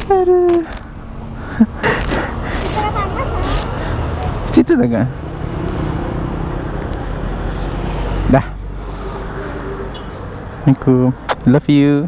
Aduh. Kita panas ya. Situ tengah. Dah. Aku love you.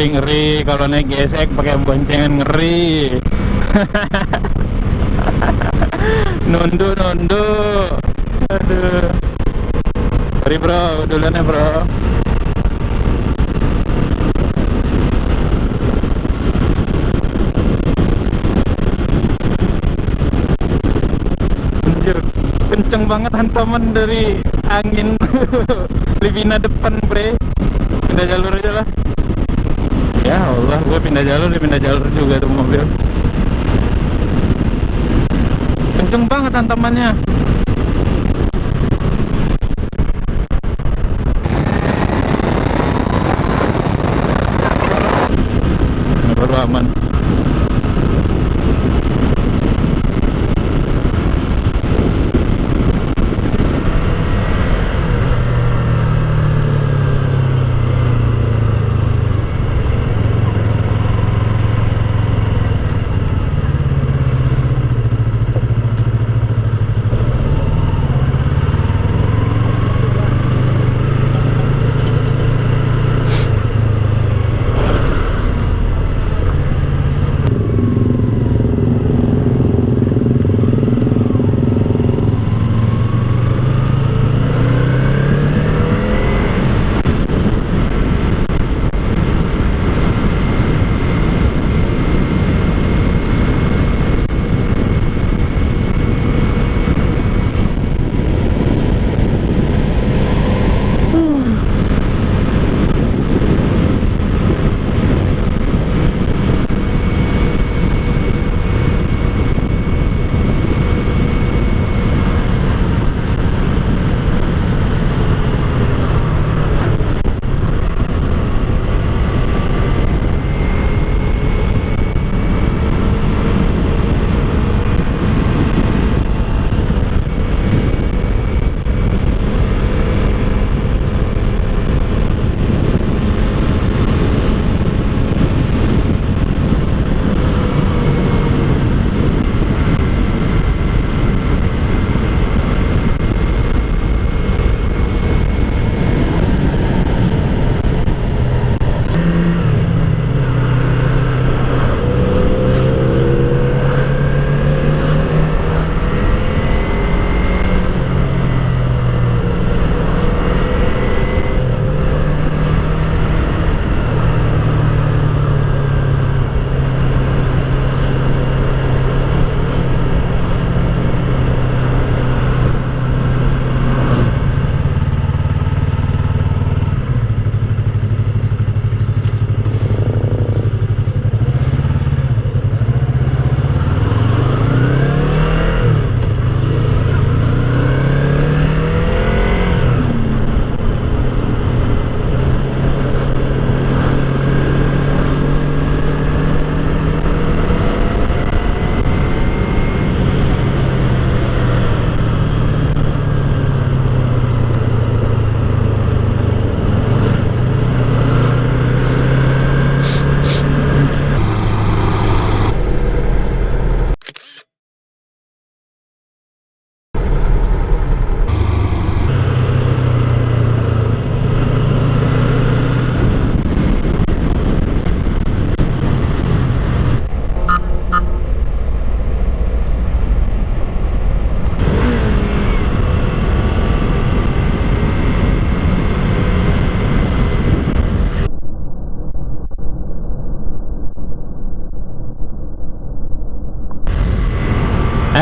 Ngeri kalau naik gesek pakai boncengan, ngeri. Nunduk. Aduh. Sorry bro, duluan ya bro. Anjir, kenceng banget hantaman dari angin. Livina depan bre. Pindah jalur aja lah. Ya Allah, gue pindah jalur juga tuh mobil. Kenceng banget hantamannya. Ini baru aman.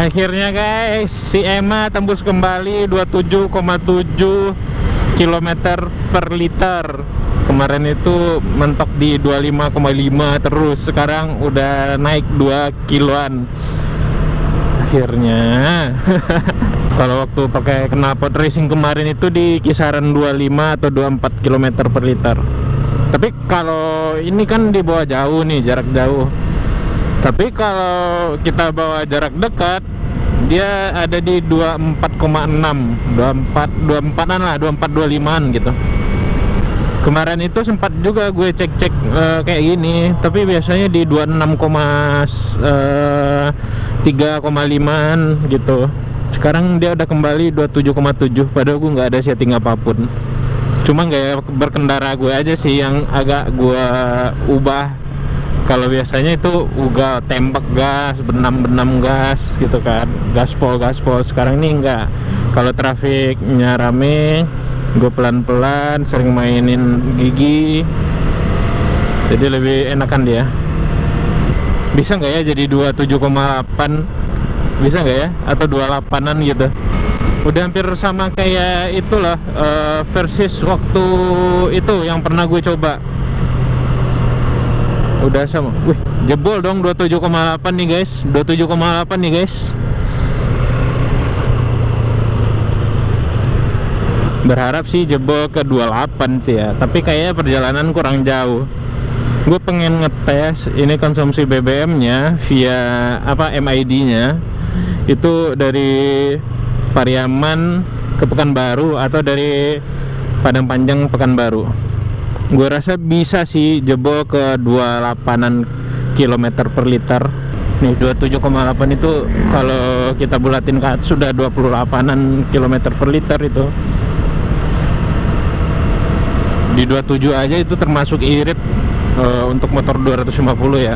Akhirnya guys, si Emma tembus kembali 27,7 km per liter. Kemarin itu mentok di 25,5 terus, sekarang udah naik 2 kiloan akhirnya. Kalau waktu pakai knalpot racing kemarin itu di kisaran 25 atau 24 km per liter. Tapi kalau ini kan dibawa jauh nih, jarak jauh. Tapi kalau kita bawa jarak dekat, dia ada di 24,6, 24-an lah, 24-25an gitu. Kemarin itu sempat juga gue cek-cek kayak gini, tapi biasanya di 26,3,5an gitu. Sekarang dia udah kembali 27,7, padahal gue nggak ada setting apapun. Cuma gaya berkendara gue aja sih yang agak gue ubah. Kalau biasanya itu ugal tembak gas, benam gas gitu kan, gaspol. Sekarang ini enggak. Kalau trafiknya rame, gue pelan-pelan, sering mainin gigi, jadi lebih enakan dia. Bisa nggak ya jadi 27,8? Bisa nggak ya? Atau 28an gitu? Udah hampir sama kayak itulah versus waktu itu yang pernah gue coba. Udah sama. Wih, jebol dong 27,8 nih guys. 27,8 nih guys. Berharap sih jebol ke 28 sih ya. Tapi kayaknya perjalanan kurang jauh. Gue pengen ngetes ini konsumsi BBM-nya via MID-nya. Itu dari Pariaman ke Pekanbaru atau dari Padang Panjang Pekanbaru. Gue rasa bisa sih jebol ke 28an km per liter. Nih 27,8 itu kalau kita bulatin ke atas sudah 28an km per liter itu. Di 27 aja itu termasuk irit untuk motor 250 ya.